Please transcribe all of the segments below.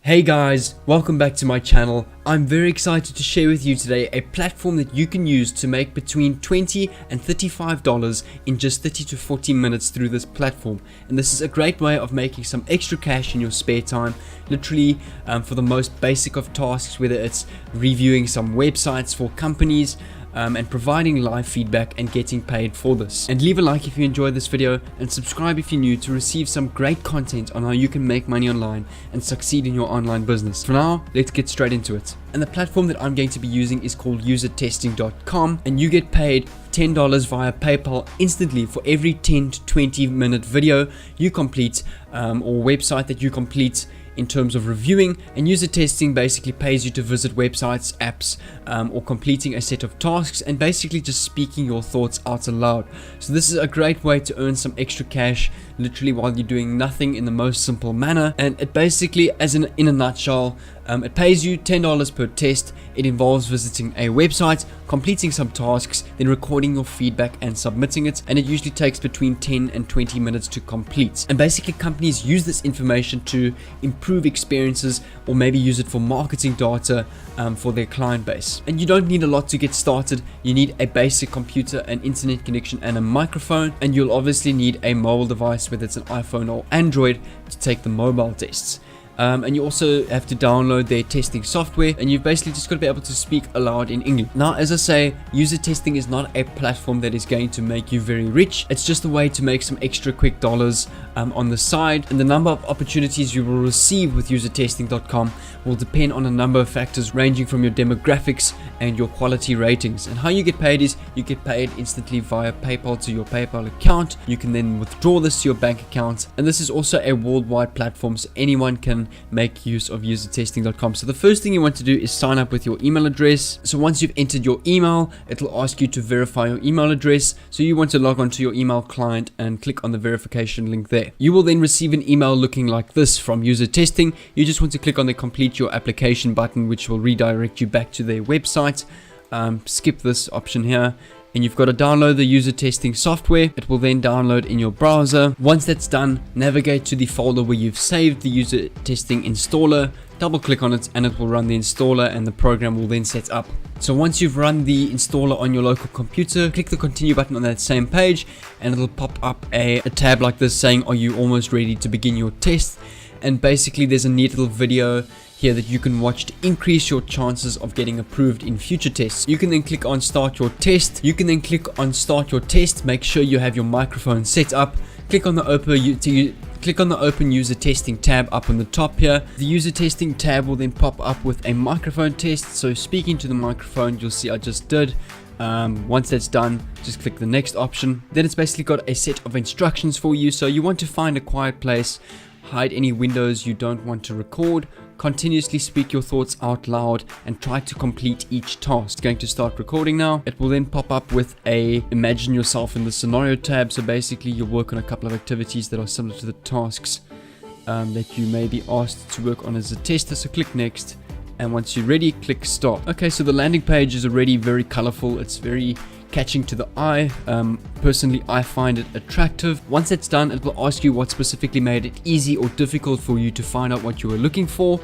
Hey guys, welcome back to my channel. I'm very excited to share with you today a platform that you can use to make between $20 and $35 in just 30 to 40 minutes through this platform. And this is a great way of making some extra cash in your spare time, literally for the most basic of tasks, whether it's reviewing some websites for companies, and providing live feedback and getting paid for this. And leave a like if you enjoyed this video and subscribe if you're new to receive some great content on how you can make money online and succeed in your online business. For now, let's get straight into it. And the platform that I'm going to be using is called usertesting.com, and you get paid $10 via PayPal instantly for every 10 to 20 minute video you complete or website that you complete in terms of reviewing. And user testing basically pays you to visit websites, apps, or completing a set of tasks and basically just speaking your thoughts out aloud. So this is a great way to earn some extra cash literally while you're doing nothing in the most simple manner. And it basically, in a nutshell, it pays you $10 per test. It involves visiting a website, completing some tasks, then recording your feedback and submitting it, and it usually takes between 10 and 20 minutes to complete. And basically companies use this information to improve experiences or maybe use it for marketing data for their client base. And you don't need a lot to get started. You need a basic computer, an internet connection, and a microphone, and you'll obviously need a mobile device, whether it's an iPhone or Android, to take the mobile tests. And you also have to download their testing software, and you've basically just got to be able to speak aloud in English. Now, as I say, user testing is not a platform that is going to make you very rich. It's just a way to make some extra quick dollars on the side, and the number of opportunities you will receive with usertesting.com will depend on a number of factors ranging from your demographics and your quality ratings. And how you get paid is you get paid instantly via PayPal to your PayPal account. You can then withdraw this to your bank account, and this is also a worldwide platform, so anyone can make use of usertesting.com. So the first thing you want to do is sign up with your email address. So once you've entered your email, it'll ask you to verify your email address. So you want to log on to your email client and click on the verification link there. You will then receive an email looking like this from User Testing. You just want to click on the complete your application button, which will redirect you back to their website. Skip this option here, and you've got to download the user testing software. It will then download in your browser. Once that's done, navigate to the folder where you've saved the user testing installer, double click on it, and it will run the installer, and the program will then set up. So once you've run the installer on your local computer, click the continue button on that same page, and it'll pop up a tab like this saying, are you almost ready to begin your test? And basically there's a neat little video here that you can watch to increase your chances of getting approved in future tests. You can then click on start your test. Make sure you have your microphone set up. Click on the open user testing tab up on the top here. The user testing tab will then pop up with a microphone test. So speaking to the microphone, you'll see I just did. Once that's done, just click the next option. Then it's basically got a set of instructions for you. So you want to find a quiet place, hide any windows you don't want to record, continuously speak your thoughts out loud, and try to complete each task. It's going to start recording now. It will then pop up with a imagine yourself in the scenario tab. So basically you'll work on a couple of activities that are similar to the tasks that you may be asked to work on as a tester. So click next, and once you're ready, click start. Okay, so the landing page is already very colorful. It's very catching to the eye. Personally, I find it attractive. Once it's done, it will ask you what specifically made it easy or difficult for you to find out what you were looking for.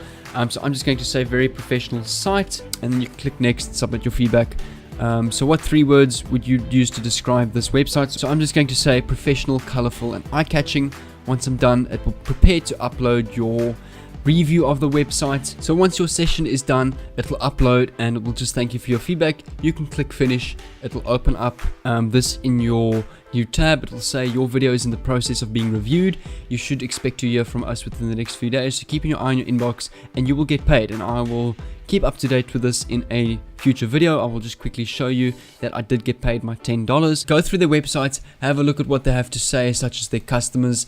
So I'm just going to say very professional site, and then you click next, submit your feedback. So what 3 words would you use to describe this website? So I'm just going to say professional, colorful, and eye-catching. Once I'm done, it will prepare to upload your review of the website. So once your session is done, it will upload, and it will just thank you for your feedback. You can click finish. It will open up this in your new tab. It will say your video is in the process of being reviewed. You should expect to hear from us within the next few days. So keep your eye on your inbox, and you will get paid. And I will keep up to date with this in a future video. I will just quickly show you that I did get paid my $10. Go through their websites, have a look at what they have to say, such as their customers,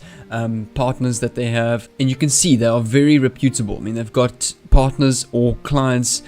partners that they have, and you can see they are very reputable. I mean, they've got partners or clients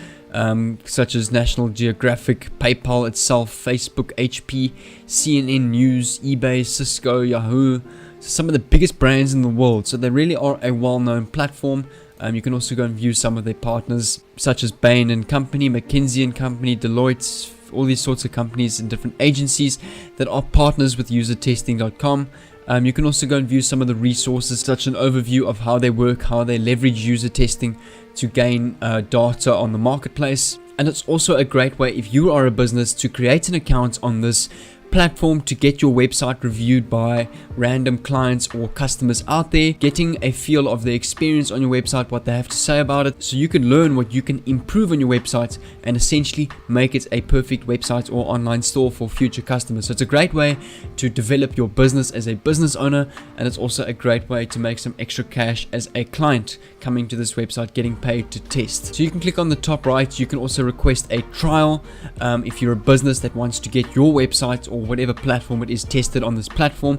such as National Geographic, PayPal itself, Facebook, HP, CNN News, eBay, Cisco, Yahoo, some of the biggest brands in the world. So they really are a well-known platform. You can also go and view some of their partners such as Bain & Company, McKinsey & Company, Deloitte, all these sorts of companies and different agencies that are partners with usertesting.com. You can also go and view some of the resources, such an overview of how they work, how they leverage user testing to gain data on the marketplace. And it's also a great way, if you are a business, to create an account on this platform to get your website reviewed by random clients or customers out there, getting a feel of the experience on your website, what they have to say about it, so you can learn what you can improve on your website and essentially make it a perfect website or online store for future customers. So it's a great way to develop your business as a business owner, and it's also a great way to make some extra cash as a client coming to this website, getting paid to test. So you can click on the top right. You can also request a trial if you're a business that wants to get your website or whatever platform it is tested on this platform.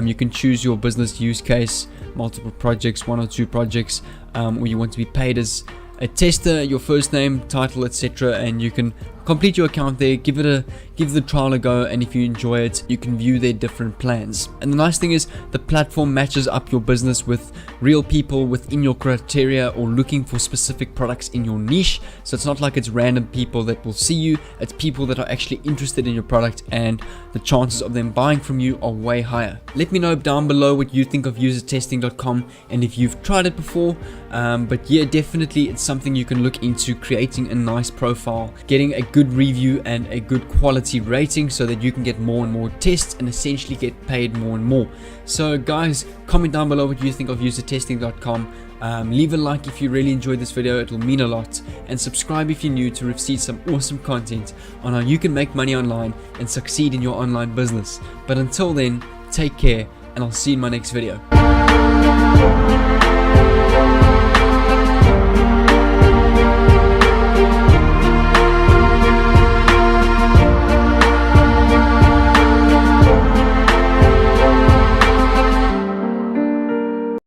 You can choose your business use case, multiple projects, 1 or 2 projects, or you want to be paid as a tester, your first name, title, etc. And you can complete your account there, give the trial a go, and if you enjoy it, you can view their different plans. And the nice thing is the platform matches up your business with real people within your criteria or looking for specific products in your niche. So it's not like it's random people that will see you, it's people that are actually interested in your product, and the chances of them buying from you are way higher. Let me know down below what you think of usertesting.com and if you've tried it before. But yeah, definitely it's something you can look into, creating a nice profile, getting a good review and a good quality rating so that you can get more and more tests and essentially get paid more and more. So guys, comment down below what you think of usertesting.com. Leave a like if you really enjoyed this video, it will mean a lot, and subscribe if you're new to receive some awesome content on how you can make money online and succeed in your online business. But until then, take care, and I'll see you in my next video.